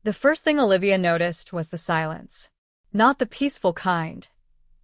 The first thing Olivia noticed was the silence. Not the peaceful kind.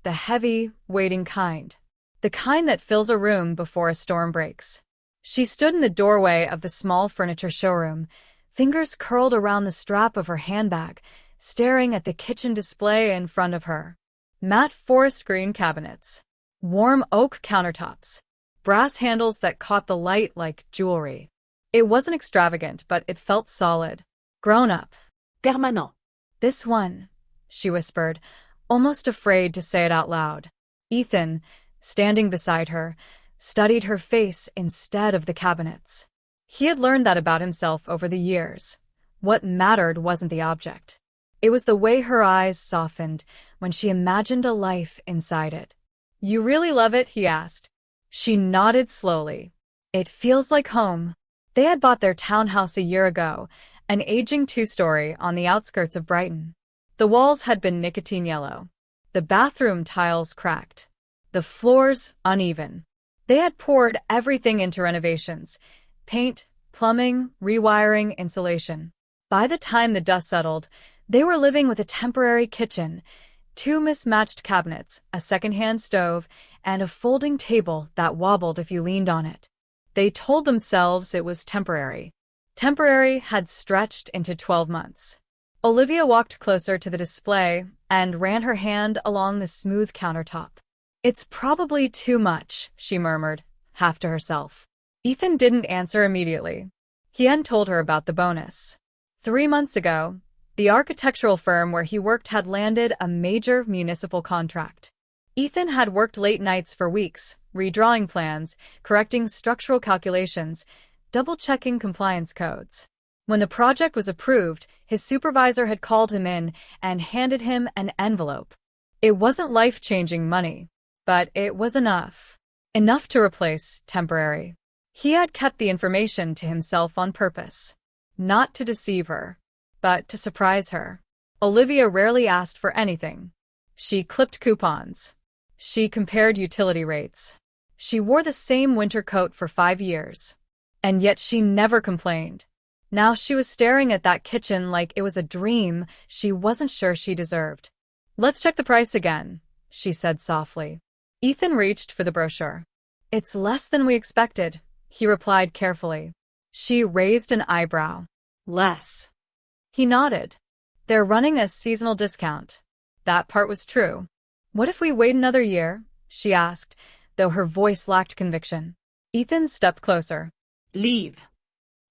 The heavy, waiting kind. The kind that fills a room before a storm breaks. She stood in the doorway of the small furniture showroom, fingers curled around the strap of her handbag, staring at the kitchen display in front of her. Matte forest green cabinets. Warm oak countertops. Brass handles that caught the light like jewelry. It wasn't extravagant, but it felt solid. Grown up. Permanent. This one, she whispered, almost afraid to say it out loud. Ethan, standing beside her, studied her face instead of the cabinets. He had learned that about himself over the years. What mattered wasn't the object. It was the way her eyes softened when she imagined a life inside it. "You really love it?" he asked. She nodded slowly. "It feels like home." They had bought their townhouse a year ago, an aging two-story on the outskirts of Brighton. The walls had been nicotine yellow. The bathroom tiles cracked. The floors uneven. They had poured everything into renovations: paint, plumbing, rewiring, insulation. By the time the dust settled, they were living with a temporary kitchen, 2 mismatched cabinets, a second-hand stove, and a folding table that wobbled if you leaned on it. They told themselves it was temporary. Temporary had stretched into 12 months. Olivia walked closer to the display and ran her hand along the smooth countertop. "It's probably too much," she murmured, half to herself. Ethan didn't answer immediately. He hadn't told her about the bonus. 3 months ago, the architectural firm where he worked had landed a major municipal contract. Ethan had worked late nights for weeks, redrawing plans, correcting structural calculations, double-checking compliance codes. When the project was approved, his supervisor had called him in and handed him an envelope. It wasn't life-changing money, but it was enough. Enough to replace temporary. He had kept the information to himself on purpose. Not to deceive her, but to surprise her. Olivia rarely asked for anything. She clipped coupons. She compared utility rates. She wore the same winter coat for 5 years. And yet she never complained. Now she was staring at that kitchen like it was a dream she wasn't sure she deserved. "Let's check the price again," she said softly. Ethan reached for the brochure. "It's less than we expected," he replied carefully. She raised an eyebrow. "Less." He nodded. "They're running a seasonal discount." That part was true. "What if we wait another year?" she asked, though her voice lacked conviction. Ethan stepped closer. Leave.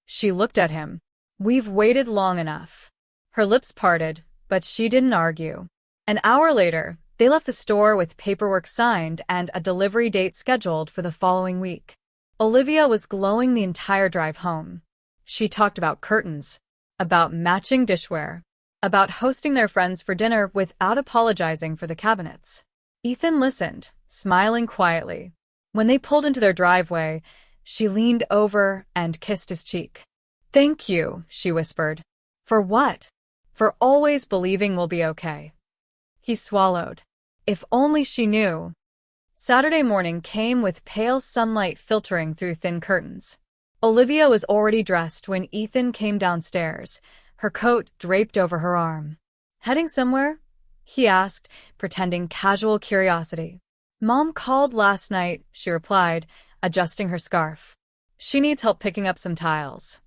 She looked at him. "We've waited long enough." Her lips parted, but she didn't argue. An hour later, they left the store with paperwork signed and a delivery date scheduled for the following week. Olivia was glowing the entire drive home. She talked about curtains, about matching dishware, about hosting their friends for dinner without apologizing for the cabinets. Ethan listened, smiling quietly. When they pulled into their driveway, she leaned over and kissed his cheek. "Thank you," she whispered. "For what?" "For always believing we'll be okay." He swallowed. If only she knew. Saturday morning came with pale sunlight filtering through thin curtains. Olivia was already dressed when Ethan came downstairs, her coat draped over her arm. "Heading somewhere?" he asked, pretending casual curiosity. "Mom called last night," she replied, adjusting her scarf. "She needs help picking up some tiles."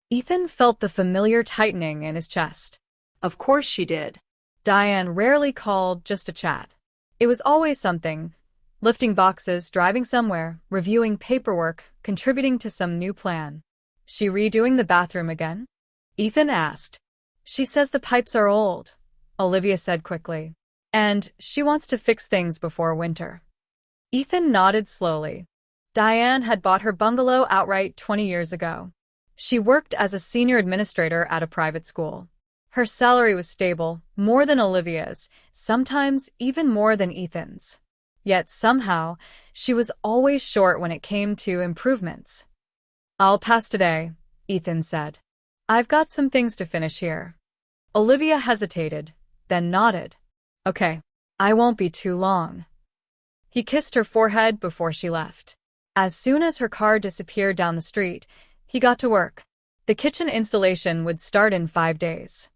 Ethan felt the familiar tightening in his chest. Of course she did. Diane rarely called just to chat. It was always something. Lifting boxes, driving somewhere, reviewing paperwork, contributing to some new plan. "She redoing the bathroom again?" Ethan asked. "She says the pipes are old," Olivia said quickly. "And she wants to fix things before winter." Ethan nodded slowly. Diane had bought her bungalow outright 20 years ago. She worked as a senior administrator at a private school. Her salary was stable, more than Olivia's, sometimes even more than Ethan's. Yet somehow, she was always short when it came to improvements. "I'll pass today," Ethan said. "I've got some things to finish here." Olivia hesitated, then nodded. "Okay, I won't be too long." He kissed her forehead before she left. As soon as her car disappeared down the street, he got to work. The kitchen installation would start in 5 days.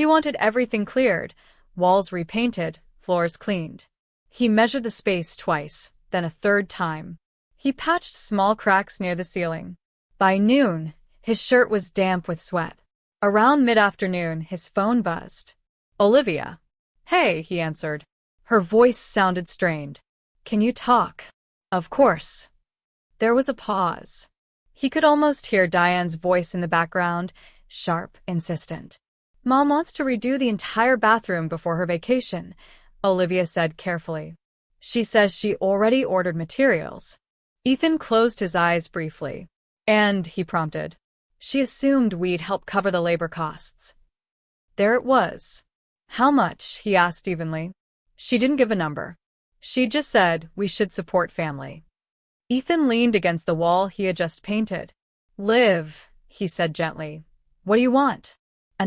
He wanted everything cleared, walls repainted, floors cleaned. He measured the space twice, then a third time. He patched small cracks near the ceiling. By noon, his shirt was damp with sweat. Around mid-afternoon, his phone buzzed. "Olivia." "Hey," he answered. Her voice sounded strained. "Can you talk?" "Of course." There was a pause. He could almost hear Diane's voice in the background, sharp, insistent. "Mom wants to redo the entire bathroom before her vacation," Olivia said carefully. "She says she already ordered materials." Ethan closed his eyes briefly. "And," he prompted, "she assumed we'd help cover the labor costs." There it was. "How much?" he asked evenly. She didn't give a number. She just said we should support family. Ethan leaned against the wall he had just painted. "Liv," he said gently. "What do you want?"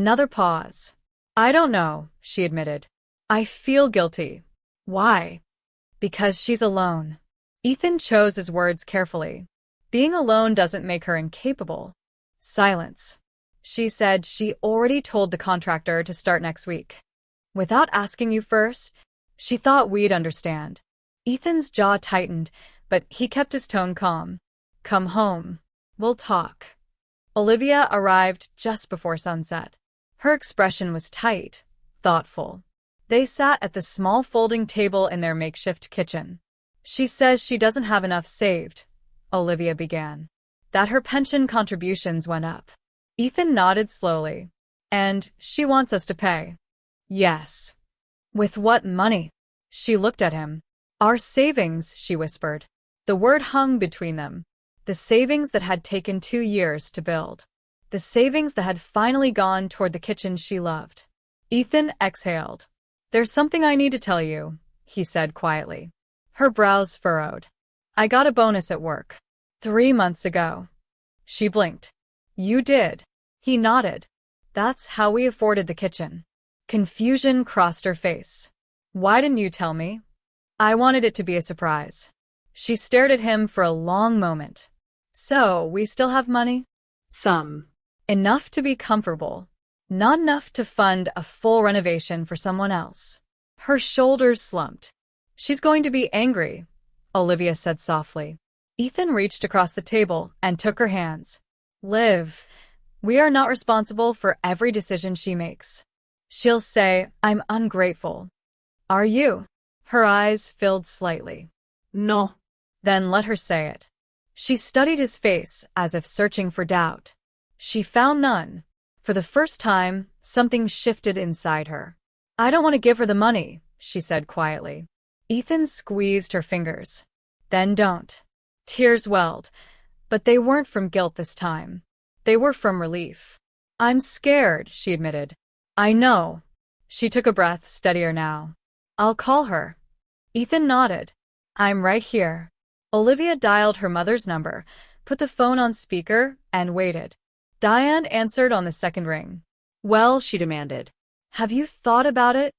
Another pause. "I don't know," she admitted. "I feel guilty." "Why?" "Because she's alone." Ethan chose his words carefully. Being alone doesn't make her incapable. Silence. "She said she already told the contractor to start next week. Without asking you first, she thought we'd understand." Ethan's jaw tightened, but he kept his tone calm. "Come home. We'll talk." Olivia arrived just before sunset. Her expression was tight, thoughtful. They sat at the small folding table in their makeshift kitchen. "She says she doesn't have enough saved," Olivia began. "That her pension contributions went up." Ethan nodded slowly. "And she wants us to pay." "Yes." "With what money?" She looked at him. "Our savings," she whispered. The word hung between them. The savings that had taken 2 years to build. The savings that had finally gone toward the kitchen she loved. Ethan exhaled. "There's something I need to tell you," he said quietly. Her brows furrowed. "I got a bonus at work. 3 months ago." She blinked. "You did?" He nodded. "That's how we afforded the kitchen." Confusion crossed her face. "Why didn't you tell me?" "I wanted it to be a surprise." She stared at him for a long moment. "So, we still have money?" Some. "Enough to be comfortable. Not enough to fund a full renovation for someone else." Her shoulders slumped. "She's going to be angry," Olivia said softly. Ethan reached across the table and took her hands. "Liv, we are not responsible for every decision she makes. She'll say, 'I'm ungrateful.' Are you?" Her eyes filled slightly. No. "Then let her say it." She studied his face as if searching for doubt. She found none. For the first time, something shifted inside her. "I don't want to give her the money," she said quietly. Ethan squeezed her fingers. "Then don't." Tears welled, but they weren't from guilt this time. They were from relief. "I'm scared," she admitted. "I know." She took a breath, steadier now. "I'll call her." Ethan nodded. "I'm right here." Olivia dialed her mother's number, put the phone on speaker, and waited. Diane answered on the second ring. "Well," she demanded. "Have you thought about it?"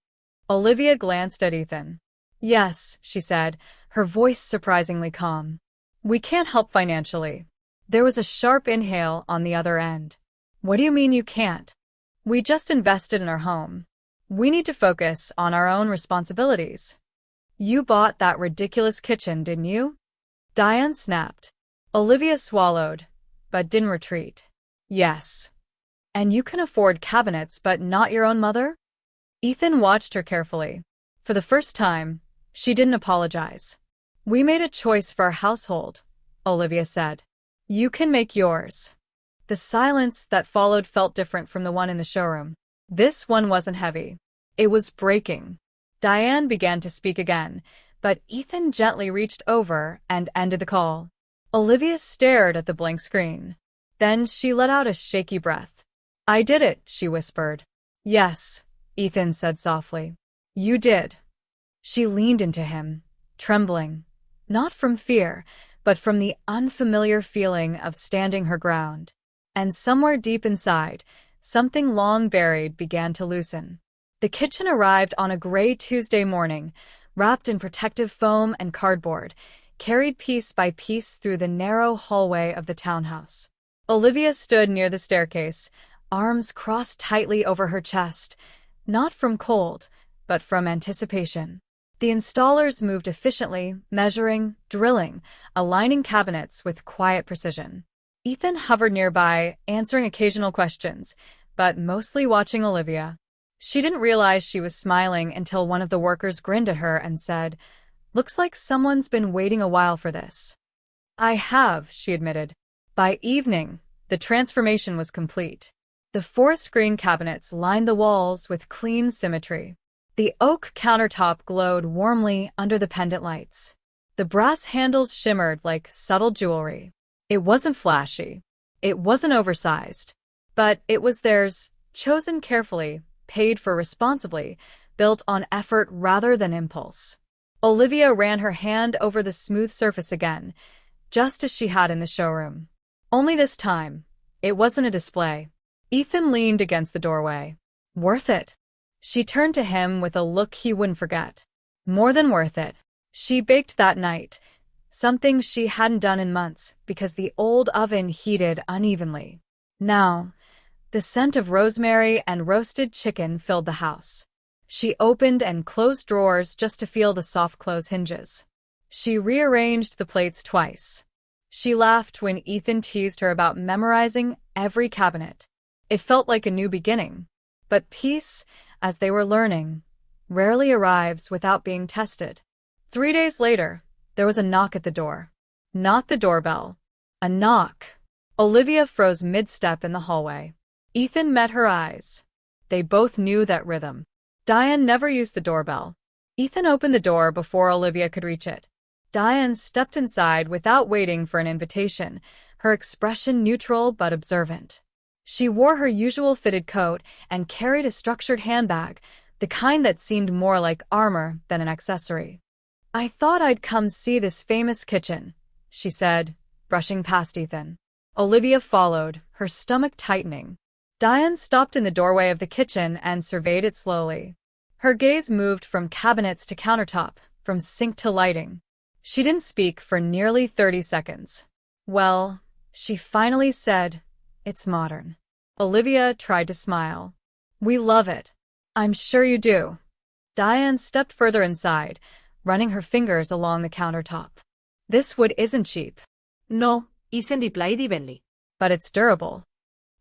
Olivia glanced at Ethan. "Yes," she said, her voice surprisingly calm. "We can't help financially." There was a sharp inhale on the other end. "What do you mean you can't?" "We just invested in our home. We need to focus on our own responsibilities." "You bought that ridiculous kitchen, didn't you?" Diane snapped. Olivia swallowed, but didn't retreat. "Yes." "And you can afford cabinets but not your own mother?" Ethan watched her carefully. For the first time, she didn't apologize. "We made a choice for our household," Olivia said. "You can make yours." The silence that followed felt different from the one in the showroom. This one wasn't heavy. It was breaking. Diane began to speak again, but Ethan gently reached over and ended the call. Olivia stared at the blank screen. Then she let out a shaky breath. "I did it," she whispered. "Yes," Ethan said softly. "You did." She leaned into him, trembling, not from fear, but from the unfamiliar feeling of standing her ground. And somewhere deep inside, something long buried began to loosen. The kitchen arrived on a gray Tuesday morning, wrapped in protective foam and cardboard, carried piece by piece through the narrow hallway of the townhouse. Olivia stood near the staircase, arms crossed tightly over her chest, not from cold, but from anticipation. The installers moved efficiently, measuring, drilling, aligning cabinets with quiet precision. Ethan hovered nearby, answering occasional questions, but mostly watching Olivia. She didn't realize she was smiling until one of the workers grinned at her and said, "Looks like someone's been waiting a while for this." "I have," she admitted. By evening, the transformation was complete. The forest green cabinets lined the walls with clean symmetry. The oak countertop glowed warmly under the pendant lights. The brass handles shimmered like subtle jewelry. It wasn't flashy. It wasn't oversized. But it was theirs, chosen carefully, paid for responsibly, built on effort rather than impulse. Olivia ran her hand over the smooth surface again, just as she had in the showroom. Only this time, it wasn't a display. Ethan leaned against the doorway. "Worth it?" She turned to him with a look he wouldn't forget. More than worth it. She baked that night, something she hadn't done in months because the old oven heated unevenly. Now, the scent of rosemary and roasted chicken filled the house. She opened and closed drawers just to feel the soft close hinges. She rearranged the plates twice. She laughed when Ethan teased her about memorizing every cabinet. It felt like a new beginning. But peace, as they were learning, rarely arrives without being tested. 3 days later, there was a knock at the door. Not the doorbell. A knock. Olivia froze mid-step in the hallway. Ethan met her eyes. They both knew that rhythm. Diane never used the doorbell. Ethan opened the door before Olivia could reach it. Diane stepped inside without waiting for an invitation, her expression neutral but observant. She wore her usual fitted coat and carried a structured handbag, the kind that seemed more like armor than an accessory. "I thought I'd come see this famous kitchen," she said, brushing past Ethan. Olivia followed, her stomach tightening. Diane stopped in the doorway of the kitchen and surveyed it slowly. Her gaze moved from cabinets to countertop, from sink to lighting. She didn't speak for nearly 30 seconds. "Well," she finally said, "it's modern." Olivia tried to smile. "We love it." "I'm sure you do." Diane stepped further inside, running her fingers along the countertop. "This wood isn't cheap." No, isen replied evenly. "But it's durable."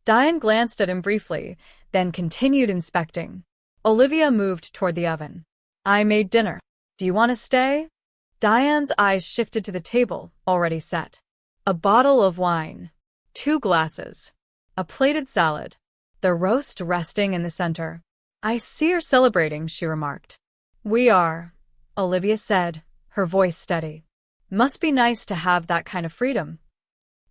Diane glanced at him briefly, then continued inspecting. Olivia moved toward the oven. "I made dinner. Do you want to stay?" Diane's eyes shifted to the table, already set. A bottle of wine. 2 glasses. A plated salad. The roast resting in the center. "I see you're celebrating," she remarked. "We are," Olivia said, her voice steady. "Must be nice to have that kind of freedom."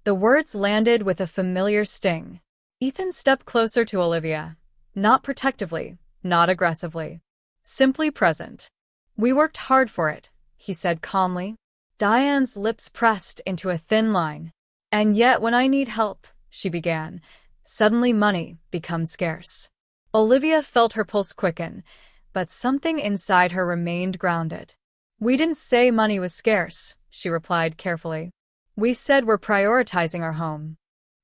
The words landed with a familiar sting. Ethan stepped closer to Olivia. Not protectively, not aggressively. Simply present. "We worked hard for it," he said calmly. Diane's lips pressed into a thin line. "And yet when I need help," she began, "suddenly money becomes scarce." Olivia felt her pulse quicken, but something inside her remained grounded. "We didn't say money was scarce," she replied carefully. "We said we're prioritizing our home."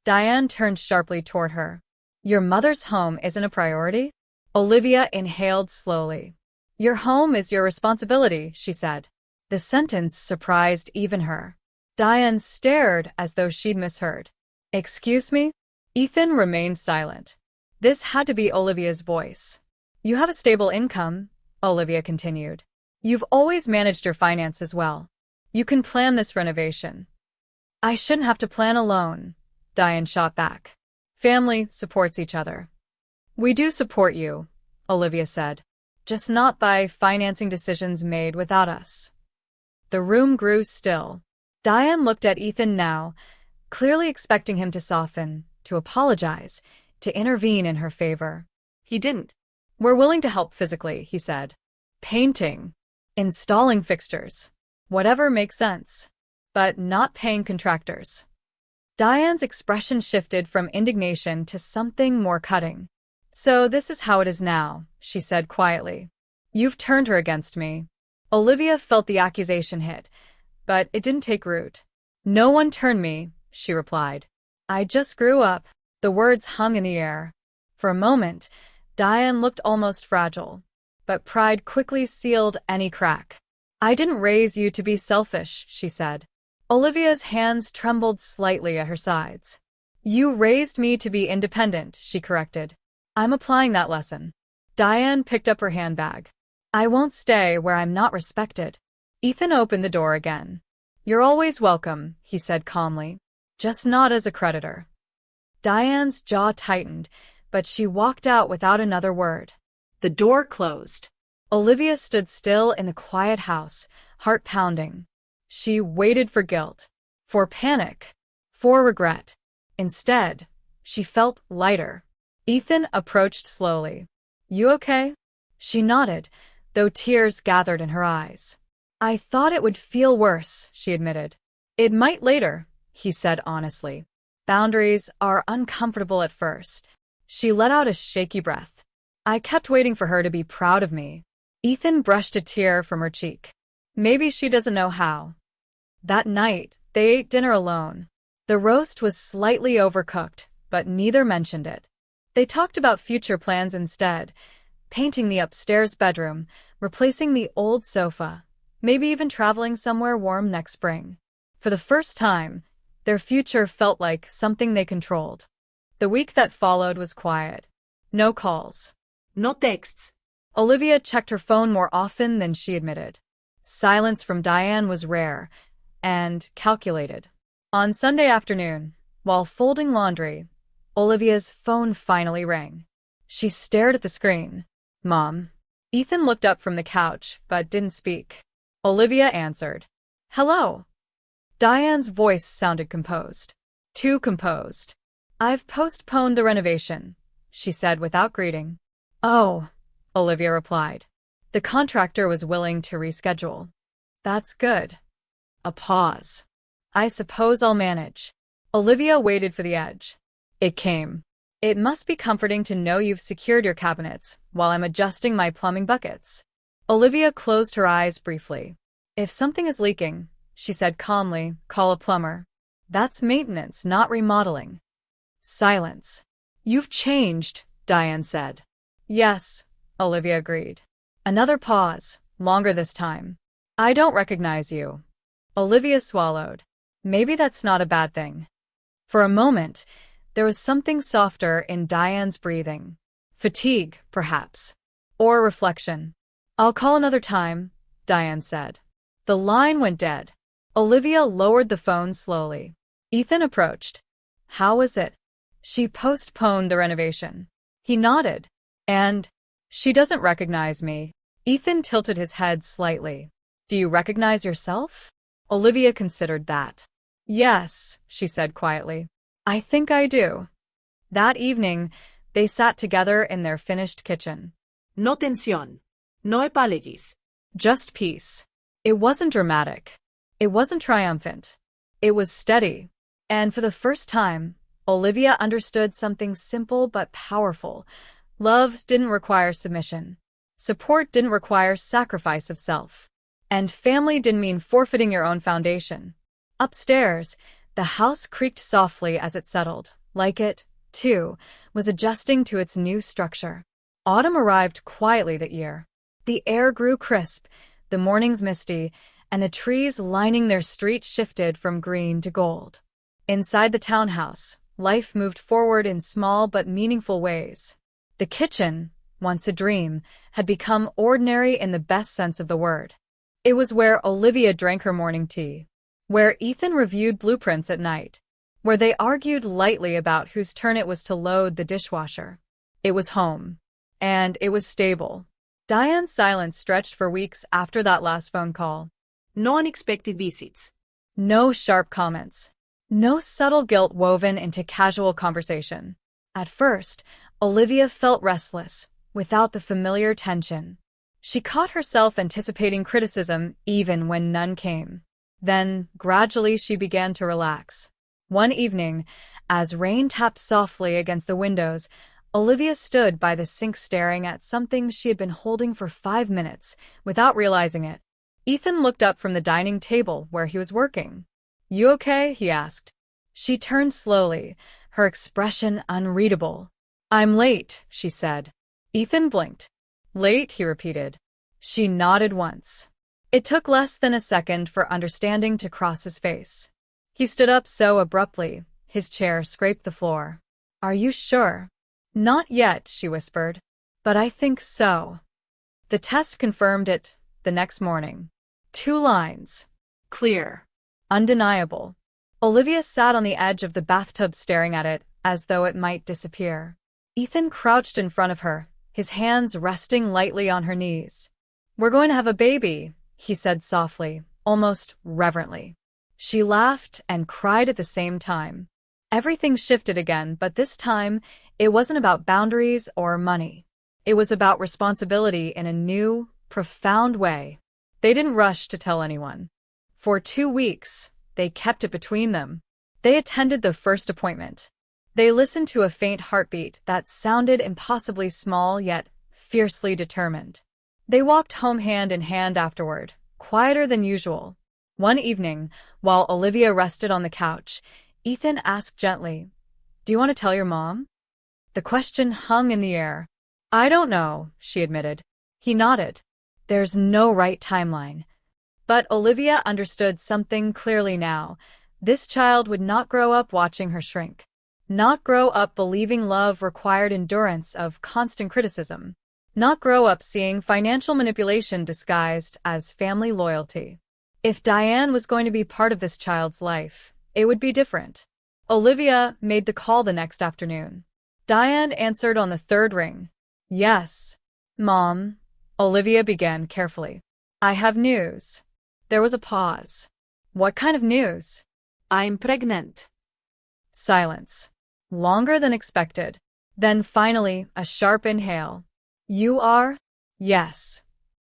Diane turned sharply toward her. "Your mother's home isn't a priority?" Olivia inhaled slowly. "Your home is your responsibility," she said. The sentence surprised even her. Diane stared as though she'd misheard. "Excuse me?" Ethan remained silent. This had to be Olivia's voice. "You have a stable income," Olivia continued. "You've always managed your finances well. You can plan this renovation." "I shouldn't have to plan alone," Diane shot back. "Family supports each other." "We do support you," Olivia said. "Just not by financing decisions made without us." The room grew still. Diane looked at Ethan now, clearly expecting him to soften, to apologize, to intervene in her favor. He didn't. "We're willing to help physically," he said. "Painting, installing fixtures, whatever makes sense. But not paying contractors." Diane's expression shifted from indignation to something more cutting. "So this is how it is now," she said quietly. "You've turned her against me." Olivia felt the accusation hit, but it didn't take root. "No one turned me," she replied. "I just grew up." The words hung in the air. For a moment, Diane looked almost fragile, but pride quickly sealed any crack. "I didn't raise you to be selfish," she said. Olivia's hands trembled slightly at her sides. "You raised me to be independent," she corrected. "I'm applying that lesson." Diane picked up her handbag. "I won't stay where I'm not respected." Ethan opened the door again. "You're always welcome," he said calmly. "Just not as a creditor." Diane's jaw tightened, but she walked out without another word. The door closed. Olivia stood still in the quiet house, heart pounding. She waited for guilt, for panic, for regret. Instead, she felt lighter. Ethan approached slowly. "You okay?" She nodded, though tears gathered in her eyes. "I thought it would feel worse," she admitted. "It might later," he said honestly. "Boundaries are uncomfortable at first." She let out a shaky breath. "I kept waiting for her to be proud of me." Ethan brushed a tear from her cheek. "Maybe she doesn't know how." That night, they ate dinner alone. The roast was slightly overcooked, but neither mentioned it. They talked about future plans instead, painting the upstairs bedroom, replacing the old sofa, maybe even traveling somewhere warm next spring. For the first time, their future felt like something they controlled. The week that followed was quiet. No calls. No texts. Olivia checked her phone more often than she admitted. Silence from Diane was rare and calculated. On Sunday afternoon, while folding laundry, Olivia's phone finally rang. She stared at the screen. "Mom." Ethan looked up from the couch, but didn't speak. Olivia answered. "Hello." Diane's voice sounded composed. Too composed. "I've postponed the renovation," she said without greeting. "Oh," Olivia replied. The contractor was willing to reschedule. "That's good." A pause. "I suppose I'll manage." Olivia waited for the edge. It came. "It must be comforting to know you've secured your cabinets while I'm adjusting my plumbing buckets." Olivia closed her eyes briefly. "If something is leaking," she said calmly, "call a plumber. That's maintenance, not remodeling." Silence. "You've changed," Diane said. "Yes," Olivia agreed. Another pause, longer this time. "I don't recognize you." Olivia swallowed. Maybe that's not a bad thing. For a moment, there was something softer in Diane's breathing. Fatigue, perhaps. Or reflection. "I'll call another time," Diane said. The line went dead. Olivia lowered the phone slowly. Ethan approached. "How was it?" She postponed the renovation. He nodded. "And she doesn't recognize me." Ethan tilted his head slightly. "Do you recognize yourself?" Olivia considered that. "Yes," she said quietly. "I think I do." That evening, they sat together in their finished kitchen. No tensión. No apologies. Just peace. It wasn't dramatic. It wasn't triumphant. It was steady. And for the first time, Olivia understood something simple but powerful. Love didn't require submission. Support didn't require sacrifice of self. And family didn't mean forfeiting your own foundation. Upstairs, the house creaked softly as it settled, like it, too, was adjusting to its new structure. Autumn arrived quietly that year. The air grew crisp, the mornings misty, and the trees lining their street shifted from green to gold. Inside the townhouse, life moved forward in small but meaningful ways. The kitchen, once a dream, had become ordinary in the best sense of the word. It was where Olivia drank her morning tea, where Ethan reviewed blueprints at night, where they argued lightly about whose turn it was to load the dishwasher. It was home. And it was stable. Diane's silence stretched for weeks after that last phone call. No unexpected visits. No sharp comments. No subtle guilt woven into casual conversation. At first, Olivia felt restless, without the familiar tension. She caught herself anticipating criticism even when none came. Then, gradually, she began to relax. One evening, as rain tapped softly against the windows, Olivia stood by the sink staring at something she had been holding for 5 minutes, without realizing it. Ethan looked up from the dining table where he was working. "You okay?" he asked. She turned slowly, her expression unreadable. I'm late, she said. Ethan blinked. Late, he repeated. She nodded once. It took less than a second for understanding to cross his face. He stood up so abruptly, his chair scraped the floor. Are you sure? Not yet, she whispered. But I think so. The test confirmed it the next morning. 2 lines. Clear. Undeniable. Olivia sat on the edge of the bathtub staring at it as though it might disappear. Ethan crouched in front of her, his hands resting lightly on her knees. We're going to have a baby, he said softly, almost reverently. She laughed and cried at the same time. Everything shifted again, but this time it wasn't about boundaries or money. It was about responsibility in a new, profound way. They didn't rush to tell anyone. For 2 weeks, they kept it between them. They attended the first appointment. They listened to a faint heartbeat that sounded impossibly small yet fiercely determined. They walked home hand in hand afterward, quieter than usual. One evening, while Olivia rested on the couch, Ethan asked gently, "Do you want to tell your mom?" The question hung in the air. I don't know, she admitted. He nodded. There's no right timeline. But Olivia understood something clearly now. This child would not grow up watching her shrink. Not grow up believing love required endurance of constant criticism. Not grow up seeing financial manipulation disguised as family loyalty. If Diane was going to be part of this child's life, it would be different. Olivia made the call the next afternoon. Diane answered on the 3rd ring. Yes. Mom, Olivia began carefully. I have news. There was a pause. What kind of news? I'm pregnant. Silence. Longer than expected. Then finally, a sharp inhale. You are? Yes.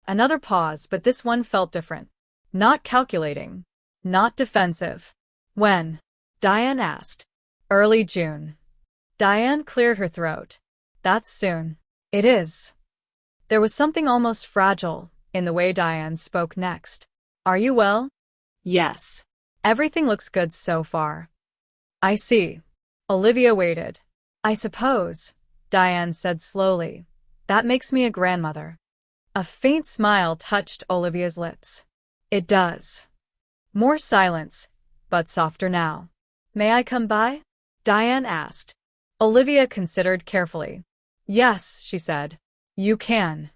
Another pause, but this one felt different. Not calculating. Not defensive. When? Diane asked. Early June. Diane cleared her throat. That's soon. It is. There was something almost fragile in the way Diane spoke next. Are you well? Yes. Everything looks good so far. I see. Olivia waited. I suppose, Diane said slowly. That makes me a grandmother. A faint smile touched Olivia's lips. It does. More silence, but softer now. May I come by? Diane asked. Olivia considered carefully. Yes, she said. You can.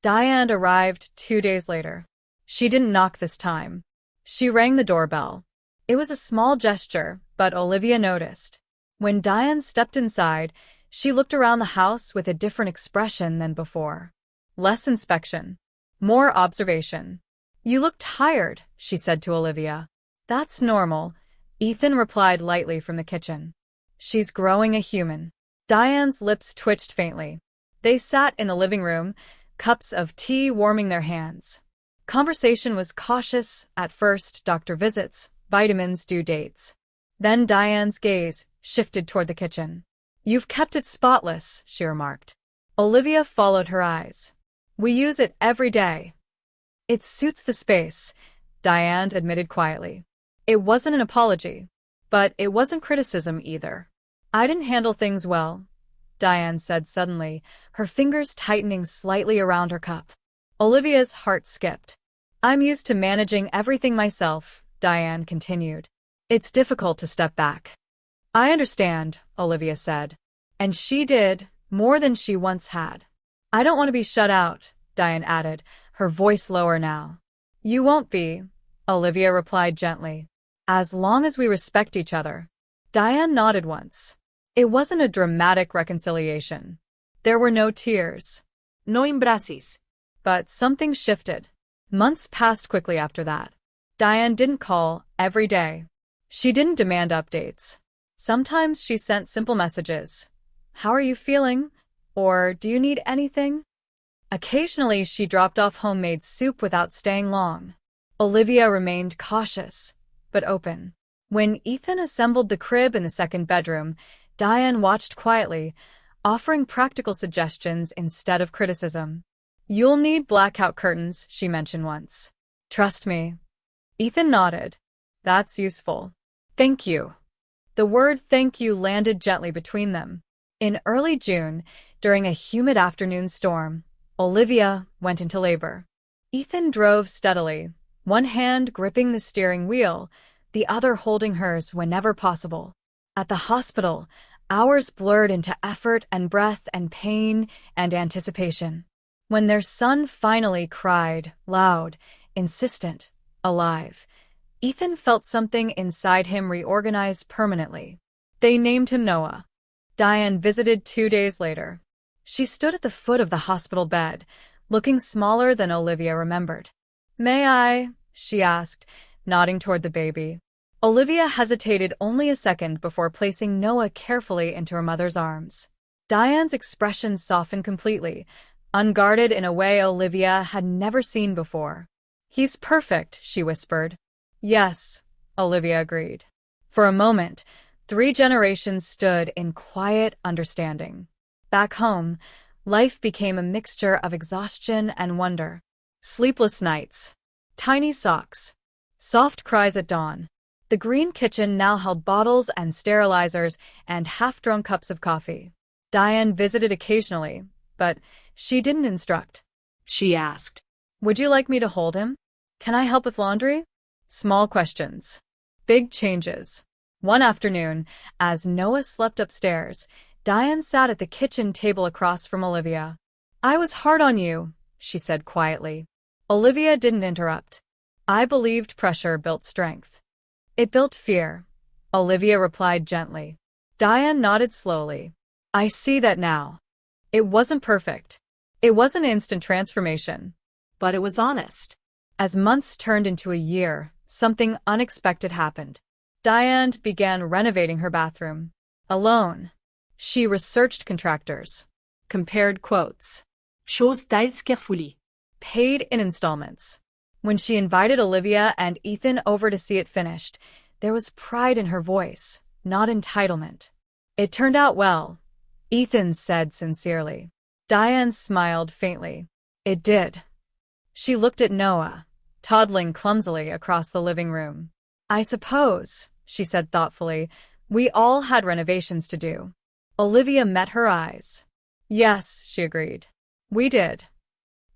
Diane arrived 2 days later. She didn't knock this time. She rang the doorbell. It was a small gesture, but Olivia noticed. When Diane stepped inside, she looked around the house with a different expression than before. Less inspection. More observation. You look tired, she said to Olivia. That's normal, Ethan replied lightly from the kitchen. She's growing a human. Diane's lips twitched faintly. They sat in the living room, cups of tea warming their hands. Conversation was cautious at first, doctor visits, vitamins, due dates. Then Diane's gaze shifted toward the kitchen. You've kept it spotless, she remarked. Olivia followed her eyes. We use it every day. It suits the space, Diane admitted quietly. It wasn't an apology, but it wasn't criticism either. I didn't handle things well, Diane said suddenly, her fingers tightening slightly around her cup. Olivia's heart skipped. I'm used to managing everything myself, Diane continued. It's difficult to step back. I understand, Olivia said. And she did, more than she once had. I don't want to be shut out, Diane added, her voice lower now. You won't be, Olivia replied gently. As long as we respect each other. Diane nodded once. It wasn't a dramatic reconciliation. There were no tears. No embraces. But something shifted. Months passed quickly after that. Diane didn't call every day. She didn't demand updates. Sometimes she sent simple messages. How are you feeling? Or do you need anything? Occasionally she dropped off homemade soup without staying long. Olivia remained cautious, but open. When Ethan assembled the crib in the second bedroom, Diane watched quietly, offering practical suggestions instead of criticism. You'll need blackout curtains, she mentioned once. Trust me. Ethan nodded. That's useful. Thank you. The word thank you landed gently between them. In early June, during a humid afternoon storm, Olivia went into labor. Ethan drove steadily, one hand gripping the steering wheel, the other holding hers whenever possible. At the hospital, hours blurred into effort and breath and pain and anticipation. When their son finally cried, loud, insistent, alive, Ethan felt something inside him reorganize permanently. They named him Noah. Diane visited 2 days later. She stood at the foot of the hospital bed, looking smaller than Olivia remembered. "May I?" she asked, nodding toward the baby. Olivia hesitated only a second before placing Noah carefully into her mother's arms. Diane's expression softened completely, unguarded in a way Olivia had never seen before. "He's perfect," she whispered. "Yes," Olivia agreed. For a moment, 3 generations stood in quiet understanding. Back home, life became a mixture of exhaustion and wonder. Sleepless nights, tiny socks, soft cries at dawn. The green kitchen now held bottles and sterilizers and half-drunk cups of coffee. Diane visited occasionally, but she didn't instruct. She asked, "Would you like me to hold him? Can I help with laundry?" Small questions. Big changes. One afternoon, as Noah slept upstairs, Diane sat at the kitchen table across from Olivia. "I was hard on you," she said quietly. Olivia didn't interrupt. "I believed pressure built strength." "It built fear," Olivia replied gently. Diane nodded slowly. "I see that now. It wasn't perfect. It wasn't instant transformation. but it was honest. As months turned into a year, something unexpected happened. Diane began renovating her bathroom. Alone. She researched contractors, compared quotes, Chose styles carefully. paid in installments. When she invited Olivia and Ethan over to see it finished, there was pride in her voice, not entitlement. "It turned out well," Ethan said sincerely. Diane smiled faintly. "It did." She looked at Noah, toddling clumsily across the living room. "I suppose," she said thoughtfully, "we all had renovations to do." Olivia met her eyes. "Yes," she agreed. "We did."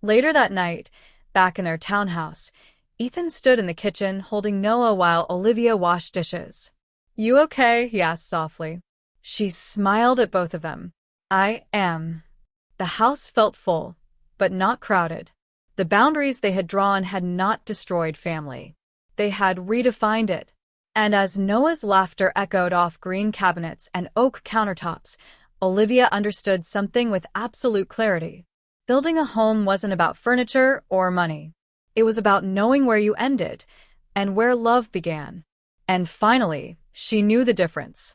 Later that night, back in their townhouse, Ethan stood in the kitchen holding Noah while Olivia washed dishes. "You okay?" he asked softly. She smiled at both of them. "I am." The house felt full, but not crowded. The boundaries they had drawn had not destroyed family. They had redefined it. And as Noah's laughter echoed off green cabinets and oak countertops, Olivia understood something with absolute clarity. Building a home wasn't about furniture or money. It was about knowing where you ended and where love began. And finally, she knew the difference.